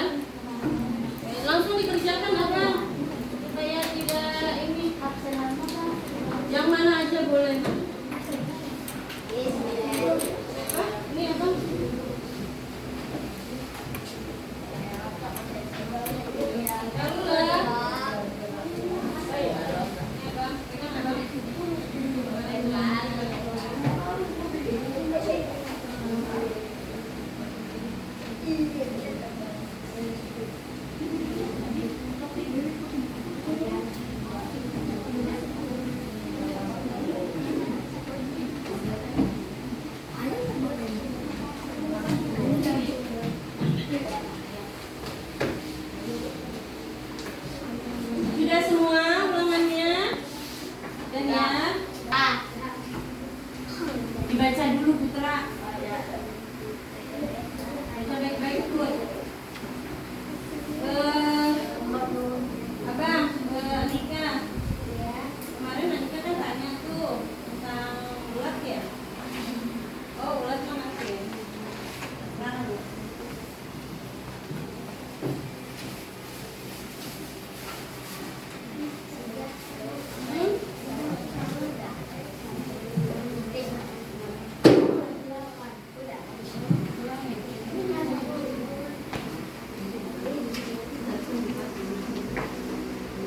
Langsung dikerjakan abang. Supaya tidak ini. Yang mana aja boleh. Hah? Ini abang. Lalu lah. Sudah semua ulangannya? Dan ya? Dibaca dulu Putra. Baca baik-baik Put. Abang, Anika. Kemarin Anika kan tanya tuh tentang ulat ya? Oh, ulat mana sih? Mana Bu?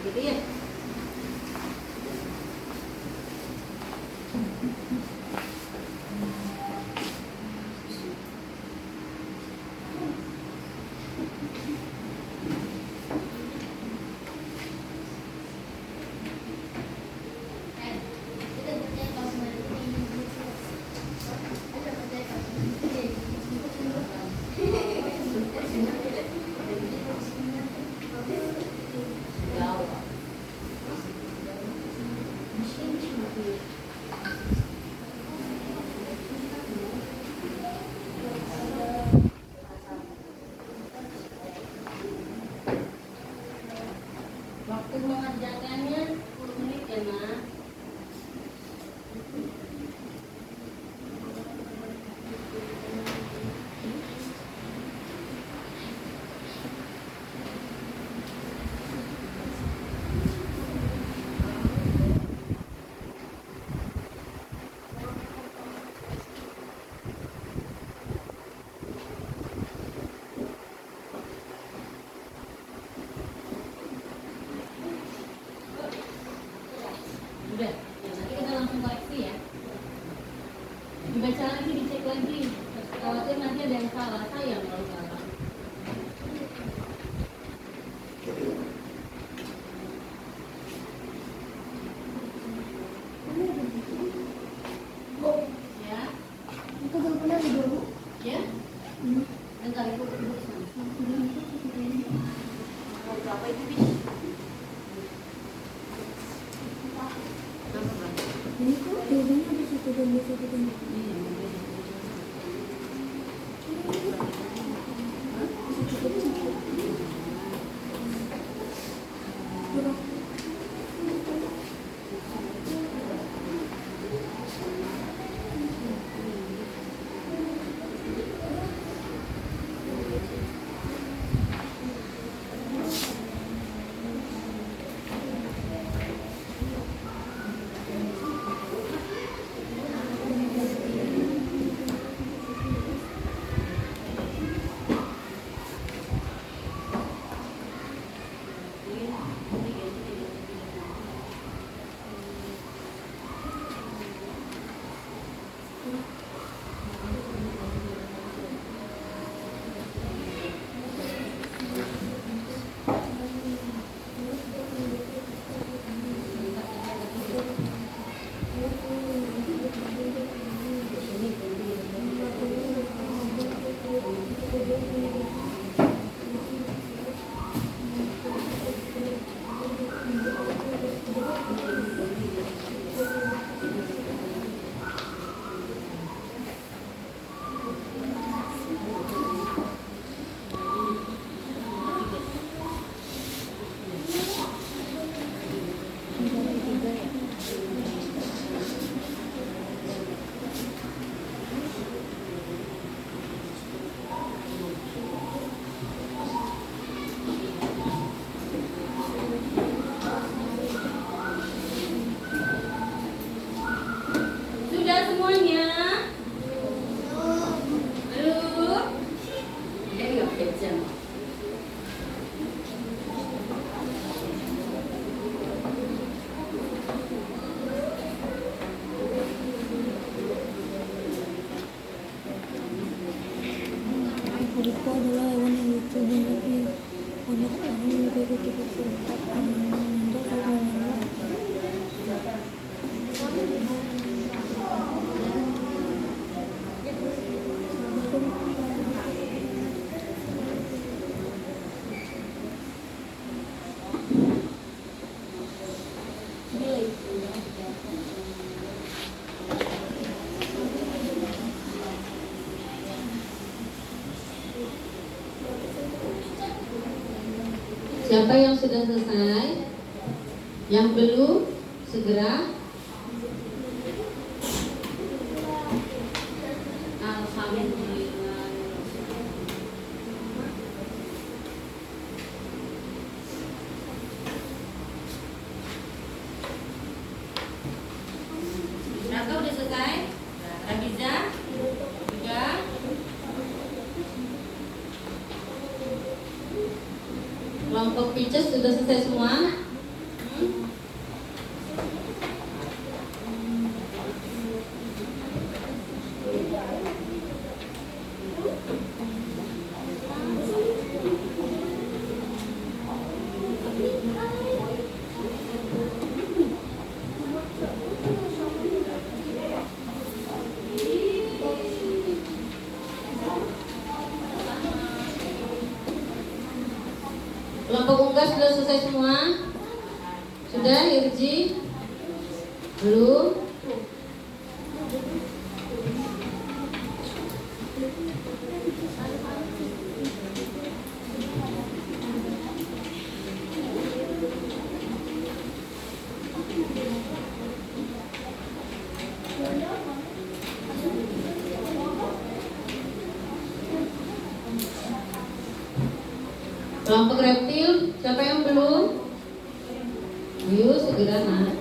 Gitu ya? Waktu mengerjakannya 10 menit ya, Mas. Udah, nanti kita langsung koreksi ya. Dibaca lagi, dicek lagi. Khawatir nanti ada yang salah, sayang kalau salah. Ya. Itu belum pernah dulu. Ya. Bentar, ibu duduk sana. Mau berapa itu bis? Ini kok bedanya di situ dan di situ dan di situ. Siapa yang sudah selesai? Yang belum, segera. Alhamdulillah. Raka udah selesai? Rabiza? Udah? Kelompok Pices sudah selesai semua? Kelompok unggas sudah selesai semua? Sudah, Irji? Belum? Kelompok reptil, siapa yang belum? Ayo segera nak.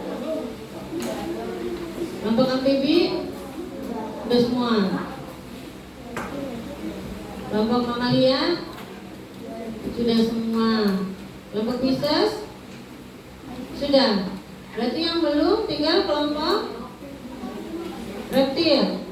Kelompok amfibi, sudah semua. Kelompok mamalia, sudah semua. Kelompok Pisces, sudah. Berarti yang belum tinggal kelompok reptil.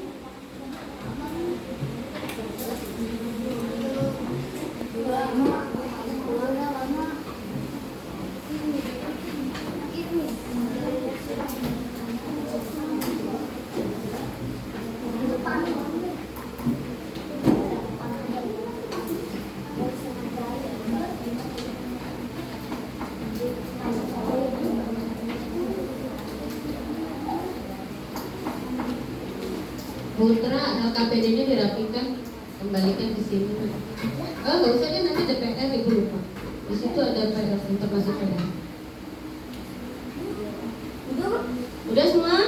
Putra LKPD-nya dirapikan, kembalikan di sini. Oh, nggak usah deh, nanti ada PR, ibu lupa. Di situ ada PR, informasi PR. Udah semua?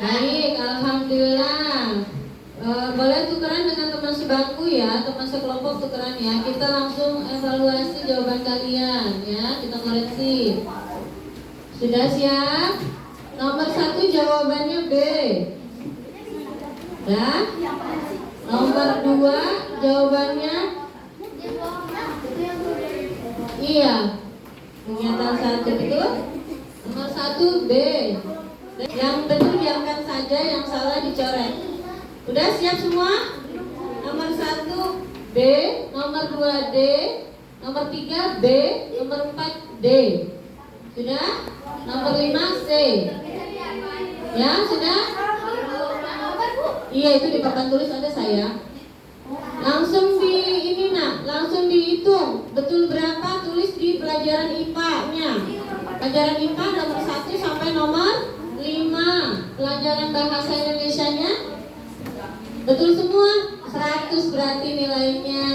Baik, alhamdulillah. Boleh tukeran dengan teman sebangku ya, teman sekelompok tukeran ya. Kita langsung evaluasi jawaban kalian ya, kita koreksi. Sudah siap? Nomor 1 jawabannya B. Ya. Nomor 2 jawabannya iya. Pernyataan 1 betul. Nomor 1 B. Yang betul diamkan saja, yang salah dicoret. Udah siap semua? Nomor 1 B, nomor 2 D, nomor 3 B, nomor 4 D. Sudah? Nomor 5 C. Ya, sudah? Iya, itu di papan tulis ada saya. Langsung di ini nak, langsung dihitung betul berapa, tulis di pelajaran IPA-nya. Pelajaran IPA nomor 1 sampai nomor 5. Pelajaran bahasa Indonesianya betul semua? 100 berarti nilainya.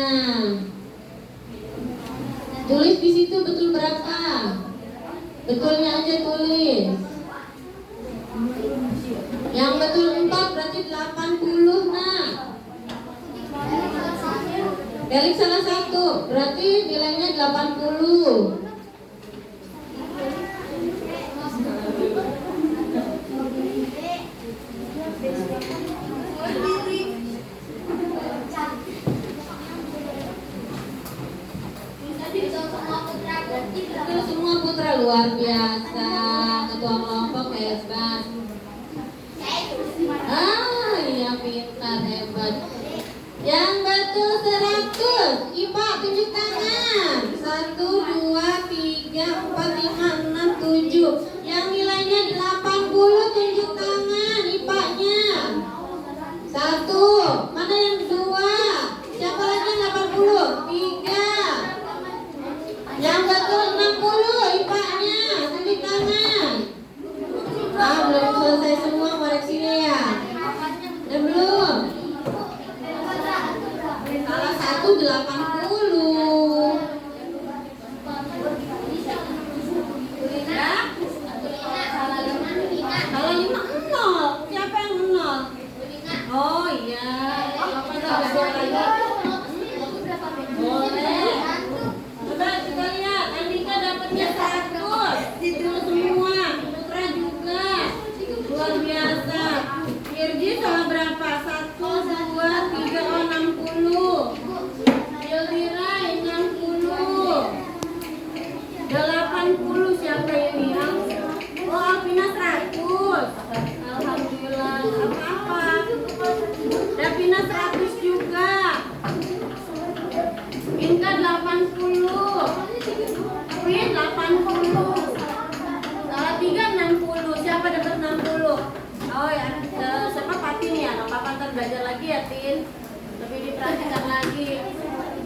Tulis di situ betul berapa. Betulnya aja tulis. Yang betul 4 berarti 80 nak. Balik salah 1 berarti nilainya 80. Itu semua putra luar biasa. Ketua kelompok hebat. Ah iya, pintar, hebat. Yang betul 100. IPA tunjuk tangan. 1, 2, 3, 4, 5, 6, 7. Yang nilainya 80 tunjuk tangan. belajar lagi ya, Tin. Lebih diperhatikan lagi.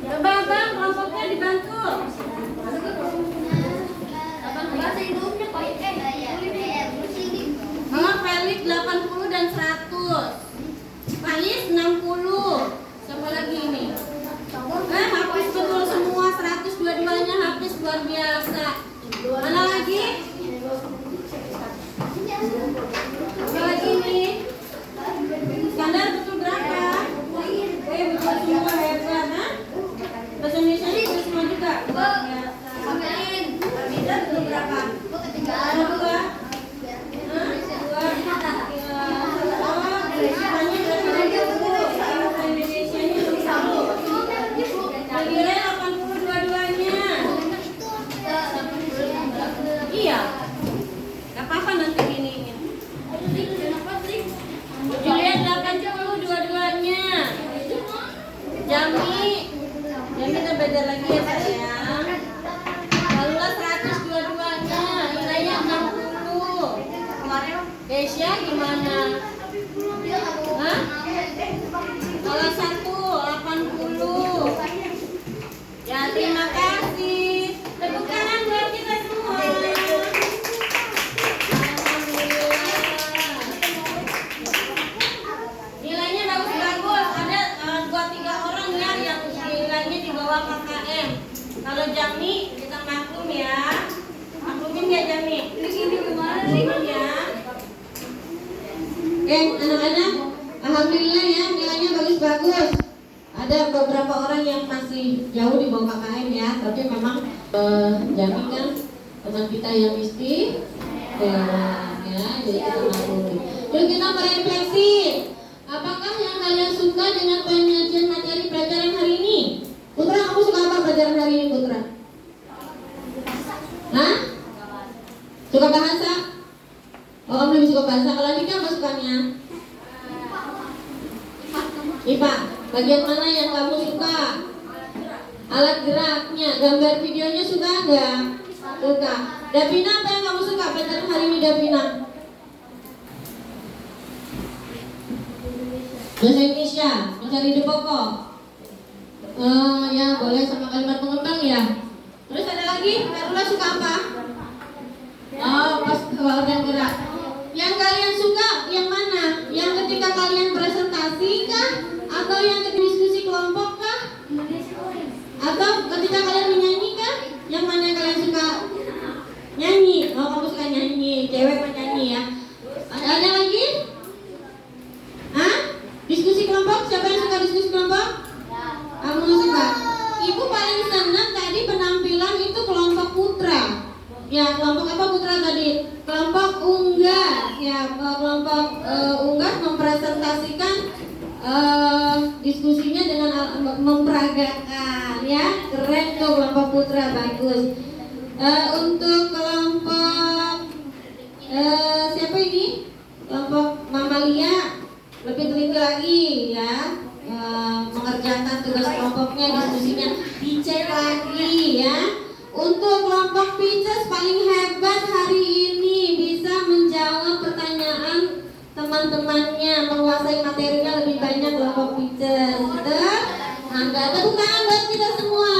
Coba Bang, kelompoknya dibantu. Bahasa hidupnya kok Oh, Felix 80 dan 100. Faiz 60. Siapa lagi ini? Habis betul semua 100 dua-duanya habis luar biasa. Mana lagi? Apa lagi nih? Standar betul berapa? Betul semua hebat, ha? Bahasa Indonesia betul semua juga. Luar biasa. Bida betul berapa? Dua. Iya, gak apa-apa nanti giniin. Juliet 80 dua-duanya. Jami kita belajar lagi ya sayang. Lalulah 100 dua-duanya. Nilainya 60. Keisha gimana? Hah? Salah 1 80. Ya terima kasih. Tepuk tangan buat kita semua. Nilainya bagus-bagus. Ada 2-3 orang ya yang nilainya di bawah KKM. Kalau Jami kita maklum ya. Maklumin ya Jami. Maklumin ya. Oke anak-anak, alhamdulillah ya nilainya bagus-bagus. Ada beberapa orang yang masih jauh di bawah KKM ya, tapi memang Jami kan teman kita yang misti ya, jadi kita maklumi. Yuk kita merefleksi. Apakah yang kalian suka dengan penyajian materi pelajaran hari ini? Putra, kamu suka apa pelajaran hari ini, Putra? Hah? Suka bahasa? Oh, kamu lebih suka bahasa. Kalau Nika apa sukanya? IPA. Bagian mana yang kamu suka? Alat geraknya, gambar videonya suka enggak? Suka. Davina, apa yang kamu suka pelajaran hari ini, Davina? Bahasa Indonesia, mencari ide pokok. Ya boleh sama kalimat pengembang ya. Terus ada lagi, Karula suka apa? Oh, pas organ gerak. Yang kalian suka yang mana? Yang ketika kalian presentasi kah? Atau yang ketika diskusi kelompok kah? Atau ketika kalian menyanyi kah? Yang mana yang kalian suka? Nyanyi. Oh, kamu suka nyanyi. Cewek menyanyi ya. Ada lagi? Hah? Diskusi kelompok? Siapa yang suka diskusi kelompok? Kamu suka? Ibu paling senang tadi penampilan itu kelompok putra. Ya, kelompok apa putra tadi? Kelompok unggas. Ya, kelompok unggas mempresentasikan diskusinya dengan memperagakan ya. Keren tuh kelompok putra, bagus. Untuk kelompok siapa ini? Kelompok Mamalia lebih teliti lagi ya. Mengerjakan tugas kelompoknya, diskusinya dicek lagi ya. Untuk kelompok Pisces paling hebat hari ini bisa menjawab pertanyaan teman-temannya, menguasai materinya lebih banyak kelompok Pisces. Angga, tepuk tangan buat kita semua.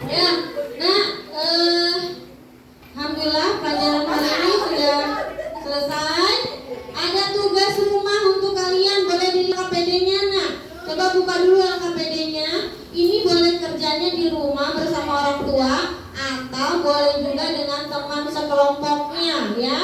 Ya, nah, alhamdulillah pelajaran hari ini sudah selesai. Ada tugas rumah untuk kalian, boleh di LKPD-nya. Nah, coba buka dulu LKPD-nya. Ini boleh kerjanya di rumah bersama orang tua atau boleh juga dengan teman sekelompoknya ya.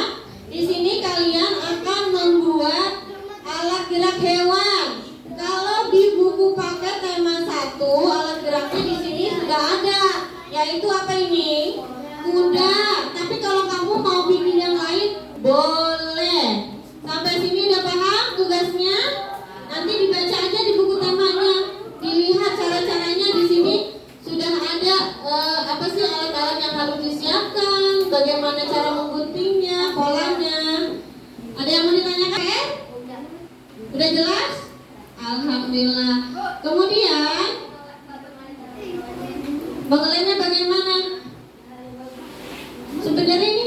Di sini kalian akan membuat alat gerak hewan. Kalau di buku paket tema 1 alat geraknya di sini sudah ada, yaitu apa ini? Kuda. Tapi kalau kamu mau bikin yang lain boleh. Sampai sini udah paham tugasnya? Nanti dibaca aja di buku temanya. Dilihat cara-caranya di sini sudah ada apa sih alat-alat yang harus disiapkan, bagaimana cara mengguntingnya, polanya. Ada yang mau ditanyakan? Udah jelas? Alhamdulillah. Kemudian mengelainya bagaimana? Sebenarnya ini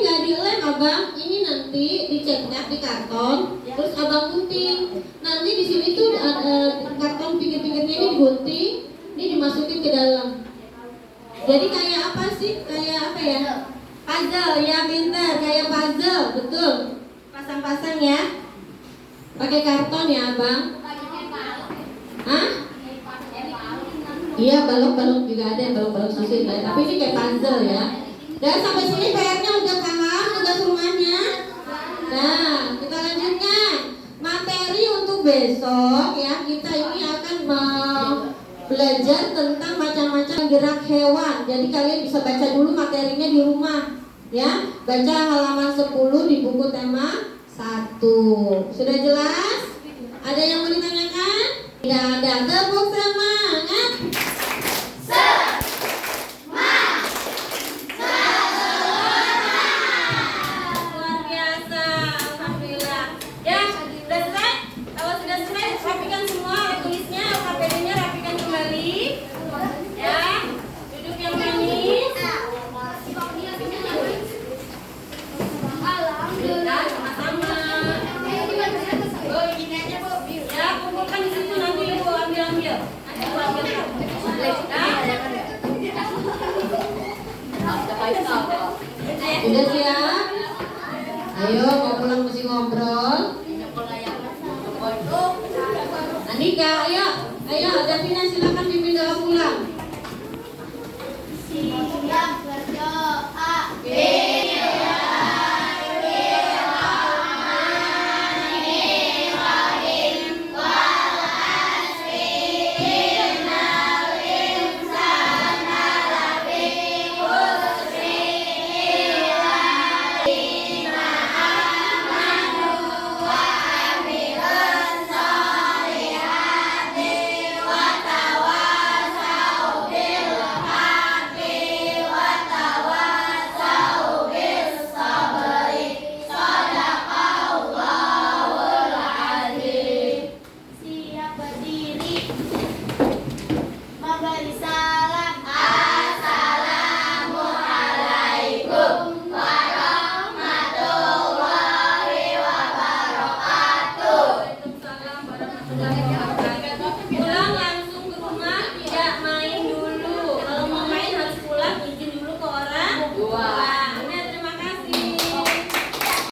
abang, ini nanti dicetak di karton, terus abang gunting. Nanti di sini tuh karton pinggir-pinggirnya ini digunting, ini dimasukin ke dalam. Jadi kayak apa sih? Kayak apa ya? Puzzle, ya pintar, kayak puzzle, betul. Pasang-pasang ya. Pakai karton ya abang. Hah? Iya, balok-balok juga ada, balok-balok susu juga ada. Tapi ini kayak puzzle ya. Dan sampai sini PR-nya udah paham, tugas rumahnya. Nah, kita lanjutkan. Materi untuk besok ya, kita ini akan belajar tentang macam-macam gerak hewan. Jadi kalian bisa baca dulu materinya di rumah ya. Baca halaman 10 di buku tema 1. Sudah jelas? Ada yang mau ditanyakan? Tidak ada. Tepuk semangat. Luar biasa, alhamdulillah. Ya, sudah selesai. Kalau sudah selesai, rapikan semua tulisnya, KPD-nya rapikan kembali. Ya, duduk yang manis. Alhamdulillah, sama-sama. Oh, gini aja Bu. Ya, kumpulkan di situ nanti Ibu ambil. Nanti Ibu ambil. Udah siap? Ayo, mau pulang mesti ngobrol. Andika, ayo, Davina silakan.